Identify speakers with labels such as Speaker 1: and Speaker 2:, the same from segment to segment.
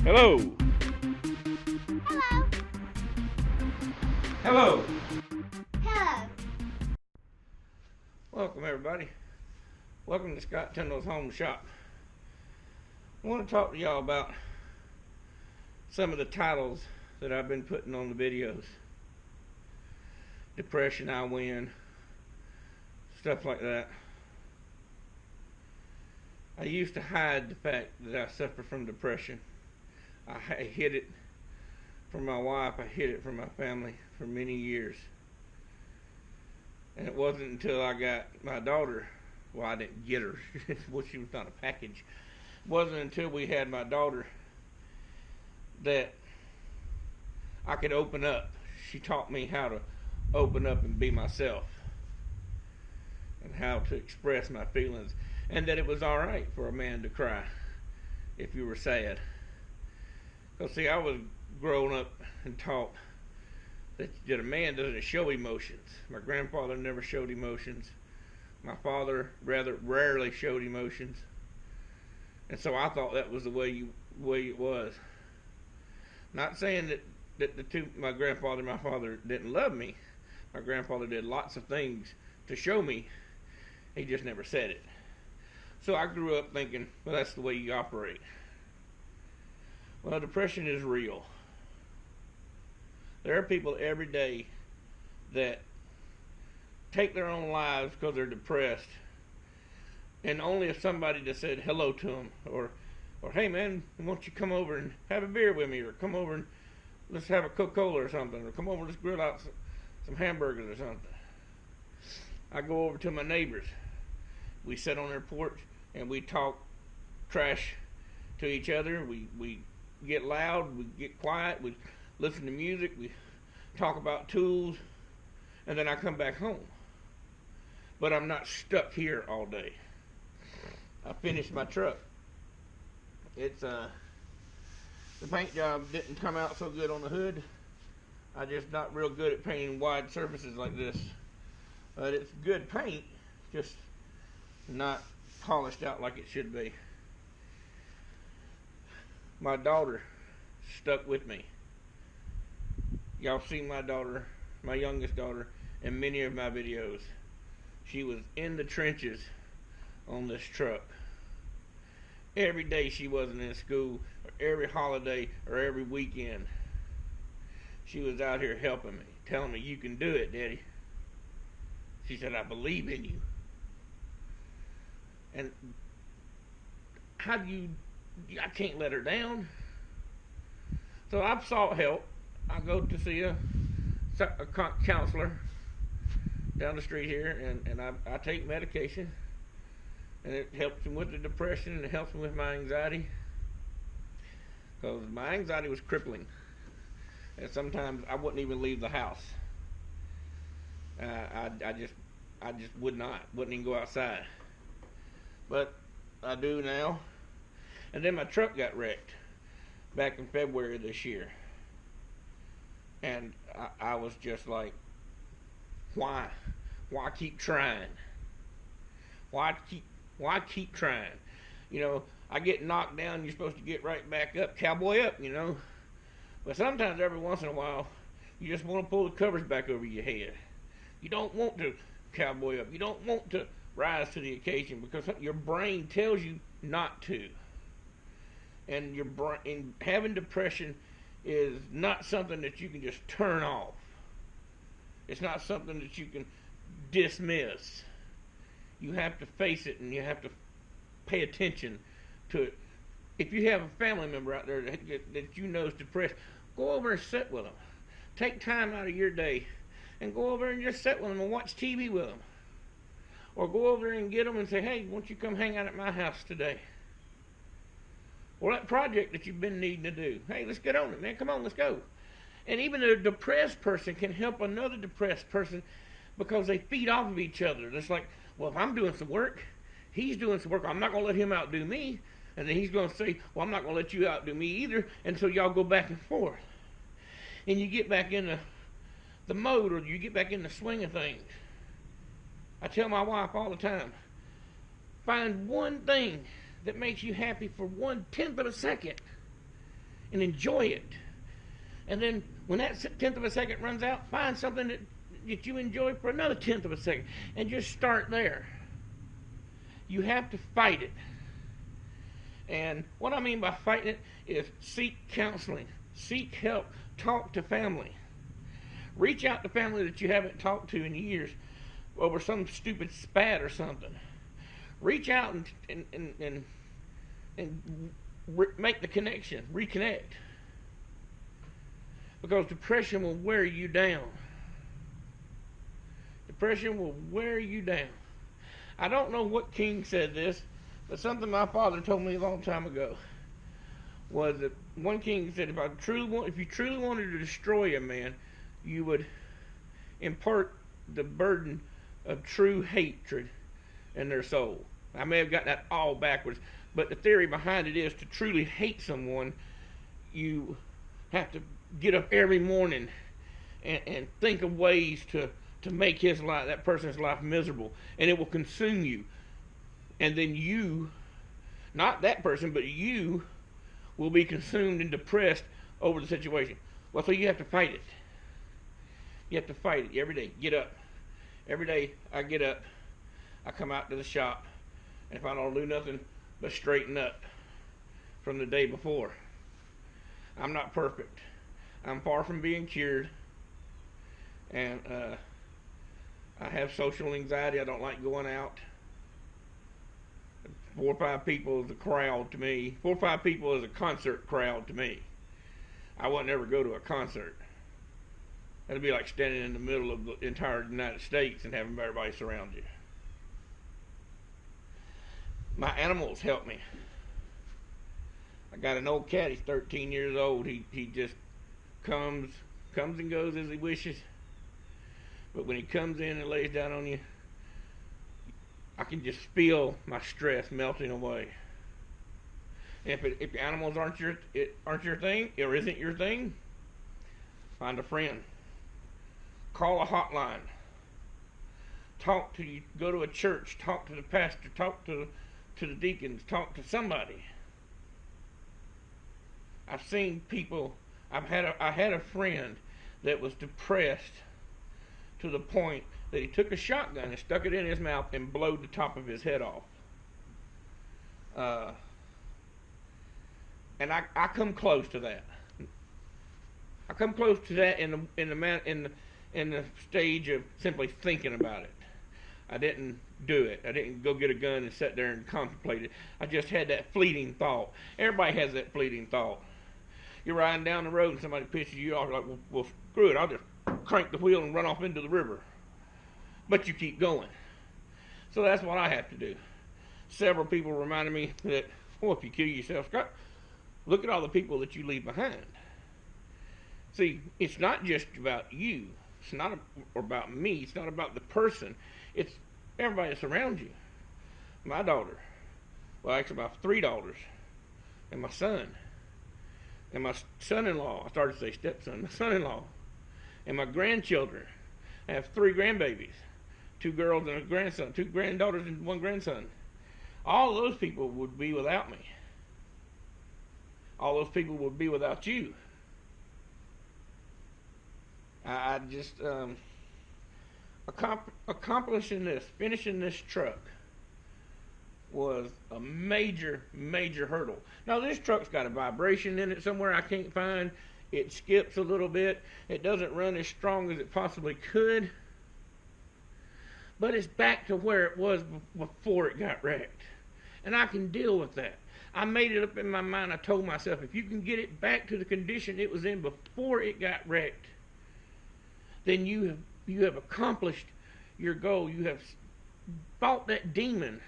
Speaker 1: Hello.
Speaker 2: Hello.
Speaker 1: Hello.
Speaker 2: Hello.
Speaker 1: Welcome everybody. Welcome to Scott Tyndall's Home Shop. I want to talk to y'all about some of the titles that I've been putting on the videos. Depression I Win. Stuff like that. I used to hide the fact that I suffer from depression. I hid it from my wife. I hid it from my family for many years. And it wasn't until I got my daughter, well, I didn't get her, well, she was not a package. It wasn't until we had my daughter that I could open up. She taught me how to open up and be myself, and how to express my feelings, and that it was all right for a man to cry if you were sad. Because, see, I was grown up and taught that a man doesn't show emotions. My grandfather never showed emotions. My father rather rarely showed emotions. And so I thought that was the way it was. Not saying that my grandfather and my father didn't love me. My grandfather did lots of things to show me. He just never said it. So I grew up thinking, well, that's the way you operate. Well, depression is real. There are people every day that take their own lives because they're depressed, and only if somebody just said hello to them, or hey man, why don't you come over and have a beer with me, or come over and let's have a Coca-Cola or something, or come over and let's grill out some hamburgers or something. I go over to my neighbors. We sit on their porch and we talk trash to each other. We get loud, we get quiet, we listen to music, we talk about tools, and then I come back home. But I'm not stuck here all day. I finished my truck. It's the paint job didn't come out so good on the hood. I'm just not real good at painting wide surfaces like this. But it's good paint, just not polished out like it should be. My daughter stuck with me. Y'all seen my daughter, my youngest daughter, in many of my videos. She was in the trenches on this truck. Every day she wasn't in school, or every holiday, or every weekend, she was out here helping me, telling me, you can do it, Daddy. She said, I believe in you. And I can't let her down. So I've sought help. I go to see a counselor down the street here, and I take medication, and it helps him with the depression, and it helps him with my anxiety, because my anxiety was crippling, and sometimes I wouldn't even leave the house. I just wouldn't even go outside, but I do now. And then my truck got wrecked back in February this year, and I was just like, why keep trying? Why keep trying? You know, I get knocked down, you're supposed to get right back up, cowboy up, you know. But sometimes, every once in a while, you just want to pull the covers back over your head. You don't want to cowboy up. You don't want to rise to the occasion, because your brain tells you not to. And having depression is not something that you can just turn off. It's not something that you can dismiss. You have to face it, and you have to pay attention to it. If you have a family member out there that you know is depressed, go over and sit with them. Take time out of your day and go over and just sit with them and watch TV with them. Or go over there and get them and say, hey, why don't you come hang out at my house today? Or that project that you've been needing to do. Hey, let's get on it, man. Come on, let's go. And even a depressed person can help another depressed person, because they feed off of each other. It's like, well, if I'm doing some work, he's doing some work, I'm not going to let him outdo me. And then he's going to say, well, I'm not going to let you outdo me either. And so y'all go back and forth. And you get back in the mode, or you get back in the swing of things. I tell my wife all the time, find one thing that makes you happy for 1/10 of a second, and enjoy it. And then when that tenth of a second runs out, find something that you enjoy for another tenth of a second, and just start there. You have to fight it. And what I mean by fighting it is seek counseling, seek help, talk to family. Reach out to family that you haven't talked to in years over some stupid spat or something. Reach out and make the connection, reconnect. Because depression will wear you down. Depression will wear you down. I don't know what king said this, but something my father told me a long time ago was that one king said, if you truly wanted to destroy a man, you would impart the burden of true hatred in their soul. I may have got that all backwards, but the theory behind it is to truly hate someone, you have to get up every morning and think of ways to make that person's life miserable, and it will consume you. And then you, not that person, but you will be consumed and depressed over the situation. Well, so you have to fight it. You have to fight it every day. Get up. Every day I get up, I come out to the shop, and if I don't do nothing but straighten up from the day before. I'm not perfect. I'm far from being cured, and I have social anxiety. I don't like going out. 4 or 5 people is a crowd to me. 4 or 5 people is a concert crowd to me. I wouldn't ever go to a concert. That'd be like standing in the middle of the entire United States and having everybody surround you. My animals help me. I got an old cat. He's 13 years old. He just comes and goes as he wishes. But when he comes in and lays down on you, I can just feel my stress melting away. And if your animals aren't your thing or isn't your thing, find a friend. Call a hotline. Go to a church. Talk to the pastor. Talk to the deacons. Talk to somebody. I've seen people. I had a friend that was depressed to the point that he took a shotgun and stuck it in his mouth and blowed the top of his head off. And I come close to that. I come close to that in the stage of simply thinking about it. I didn't do it. I didn't go get a gun and sit there and contemplate it. I just had that fleeting thought. Everybody has that fleeting thought. You're riding down the road and somebody pisses you off. You're like, well, screw it. I'll just crank the wheel and run off into the river. But you keep going. So that's what I have to do. Several people reminded me that, if you kill yourself, Scott, look at all the people that you leave behind. See, it's not just about you. It's not about me. It's not about the person. It's everybody that's around you. My daughter. Well, actually about 3 daughters. And my son. And my son-in-law. I started to say stepson. My son-in-law. And my grandchildren. I have 3 grandbabies. 2 girls and a grandson. 2 granddaughters and 1 grandson. All those people would be without me. All those people would be without you. I just accomplishing this, finishing this truck was a major hurdle. Now this truck's got a vibration in it somewhere I can't find. It skips a little bit. It doesn't run as strong as it possibly could. But it's back to where it was before it got wrecked. And I can deal with that. I made it up in my mind. I told myself, if you can get it back to the condition it was in before it got wrecked, then you have accomplished your goal. You have fought that demon.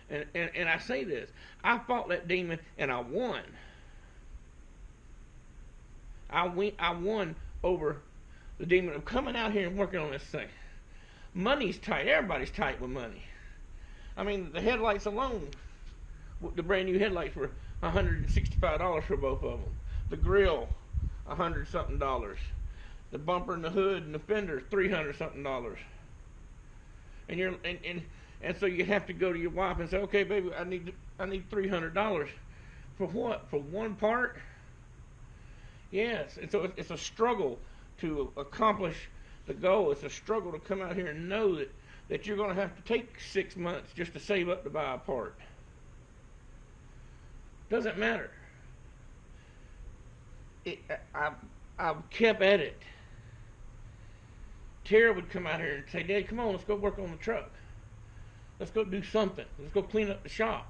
Speaker 1: And I say this, I fought that demon and I won. I won over the demon of coming out here and working on this thing. Money's tight. Everybody's tight with money. I mean, the headlights alone, the brand new headlights were $165 for both of them. The grill, $100-something. The bumper and the hood and the fender, $300-something. And so you have to go to your wife and say, okay, baby, I need $300 for what? For one part? Yes, it's a struggle to accomplish the goal. It's a struggle to come out here and know that you're going to have to take 6 months just to save up to buy a part. Doesn't matter. It, I've kept at it. Tara would come out here and say, "Dad, come on, let's go work on the truck. Let's go do something. Let's go clean up the shop."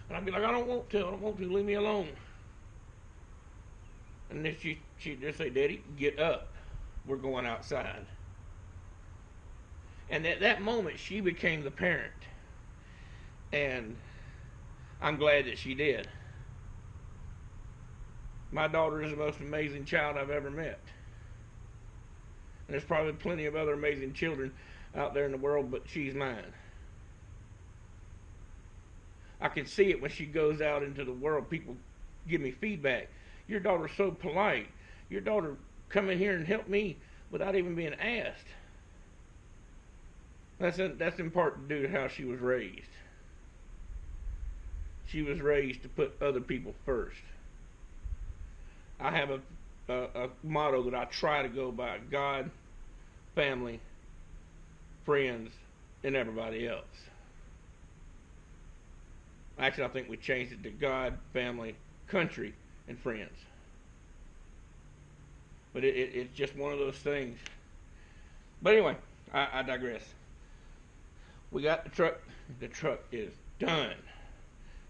Speaker 1: And I'd be like, "I don't want to. I don't want to. Leave me alone." And then she'd just say, "Daddy, get up. We're going outside." And at that moment, she became the parent. And I'm glad that she did. My daughter is the most amazing child I've ever met. And there's probably plenty of other amazing children out there in the world, but she's mine. I can see it when she goes out into the world. People give me feedback. "Your daughter's so polite. Your daughter come in here and help me without even being asked." That's in part due to how she was raised. She was raised to put other people first. I have a motto that I try to go by: God, family, friends, and everybody else. Actually, I think we changed it to God, family, country, and friends. But it's just one of those things. But anyway, I digress. We got the truck. The truck is done.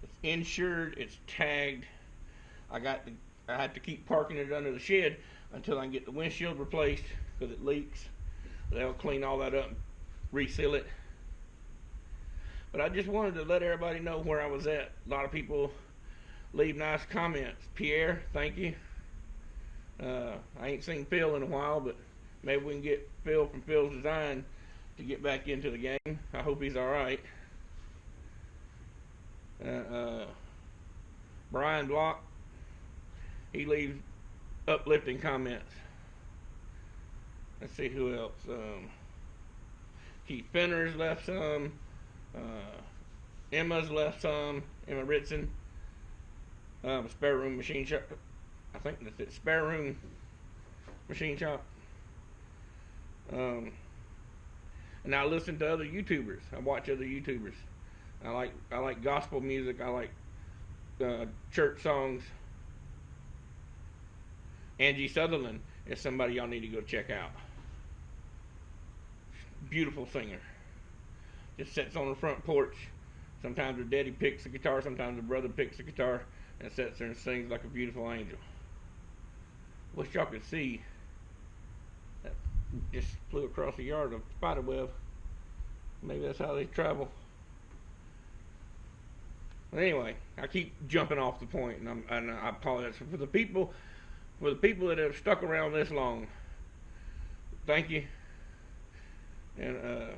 Speaker 1: It's insured. It's tagged. I had to keep parking it under the shed until I can get the windshield replaced because it leaks. They'll clean all that up and reseal it. But I just wanted to let everybody know where I was at. A lot of people leave nice comments. Pierre, thank you. I ain't seen Phil in a while, but maybe we can get Phil from Phil's Design to get back into the game. I hope he's all right. Brian Block, he leaves uplifting comments. Let's see who else. Keith Fenner's left some. Emma's left some. Emma Ritson. Spare Room Machine Shop. I think that's it. Spare Room Machine Shop. And I listen to other YouTubers. I watch other YouTubers. I like gospel music. I like church songs. Angie Sutherland is somebody y'all need to go check out. Beautiful singer. Just sits on the front porch. Sometimes her daddy picks the guitar, sometimes her brother picks the guitar, and sits there and sings like a beautiful angel. Wish y'all could see. That just flew across the yard of spider web. Maybe that's how they travel. But anyway, I keep jumping off the point, and I apologize for the people that have stuck around this long. Thank you, and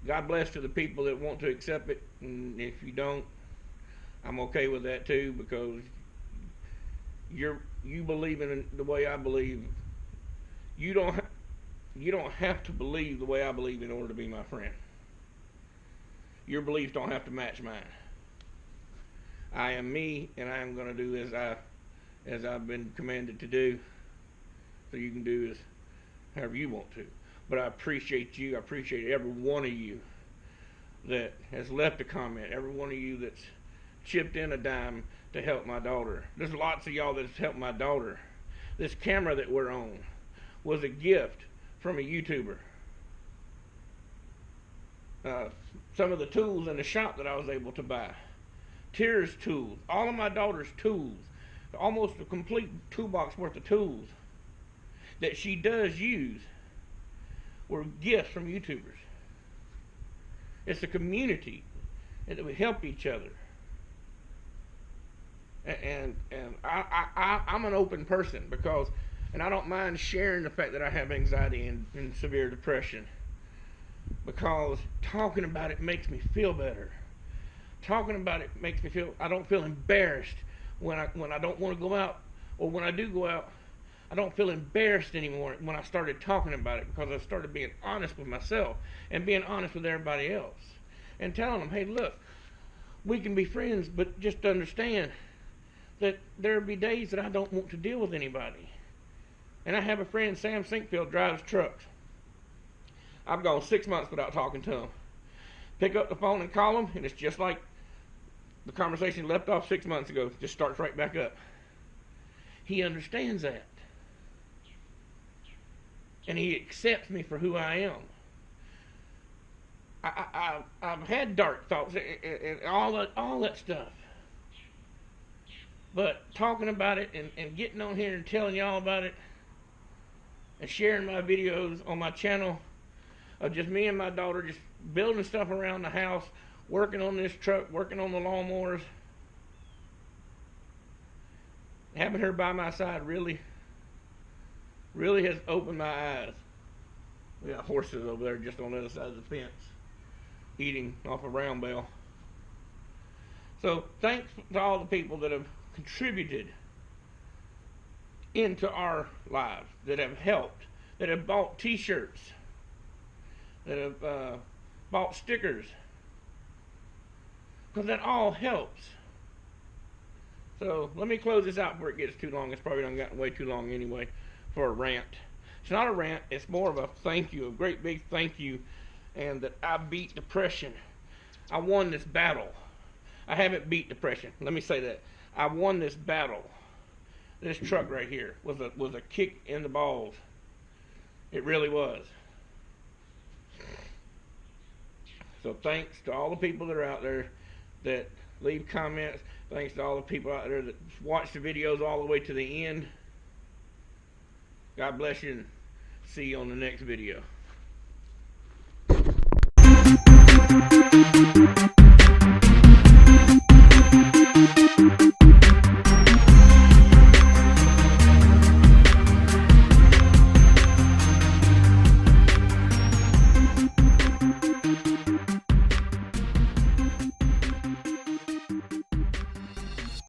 Speaker 1: God bless to the people that want to accept it. And if you don't, I'm okay with that too, because you believe in the way I believe. You don't have to believe the way I believe in order to be my friend. Your beliefs don't have to match mine. I am me, and I am going to do as I've been commanded to do. So you can do as however you want to. But I appreciate you. I appreciate every one of you that has left a comment. Every one of you that's chipped in a dime to help my daughter. There's lots of y'all that's helped my daughter. This camera that we're on was a gift from a YouTuber. Some of the tools in the shop that I was able to buy. Tira's tools. All of my daughter's tools. Almost a complete toolbox worth of tools that she does use were gifts from YouTubers. It's a community that we help each other. And I'm an open person and I don't mind sharing the fact that I have anxiety and severe depression, because talking about it makes me feel better. Talking about it makes me feel, I don't feel embarrassed when I don't want to go out, or when I do go out, I don't feel embarrassed anymore when I started talking about it, because I started being honest with myself and being honest with everybody else and telling them, hey, look, we can be friends, but just understand that there'll be days that I don't want to deal with anybody. And I have a friend, Sam Sinkfield, drives trucks. I've gone 6 months without talking to him. Pick up the phone and call him, and it's just like the conversation left off 6 months ago. Just starts right back up. He understands that. And he accepts me for who I am. I've had dark thoughts and all that stuff. But talking about it and getting on here and telling y'all about it and sharing my videos on my channel of just me and my daughter just building stuff around the house, working on this truck, working on the lawnmowers, having her by my side really has opened my eyes. We got horses over there just on the other side of the fence eating off a round bale. So thanks to all the people that have contributed into our lives, that have helped, that have bought t-shirts, that have bought stickers, because that all helps. So let me close this out before it gets too long. It's probably done gotten way too long anyway for a rant. It's not a rant, it's more of a thank you, a great big thank you, and that I beat depression. I won this battle. I haven't beat depression. Let me say that. I won this battle. This truck right here was a kick in the balls. It really was. So thanks to all the people that are out there that leave comments. Thanks to all the people out there that watch the videos all the way to the end. God bless you, and see you on the next video.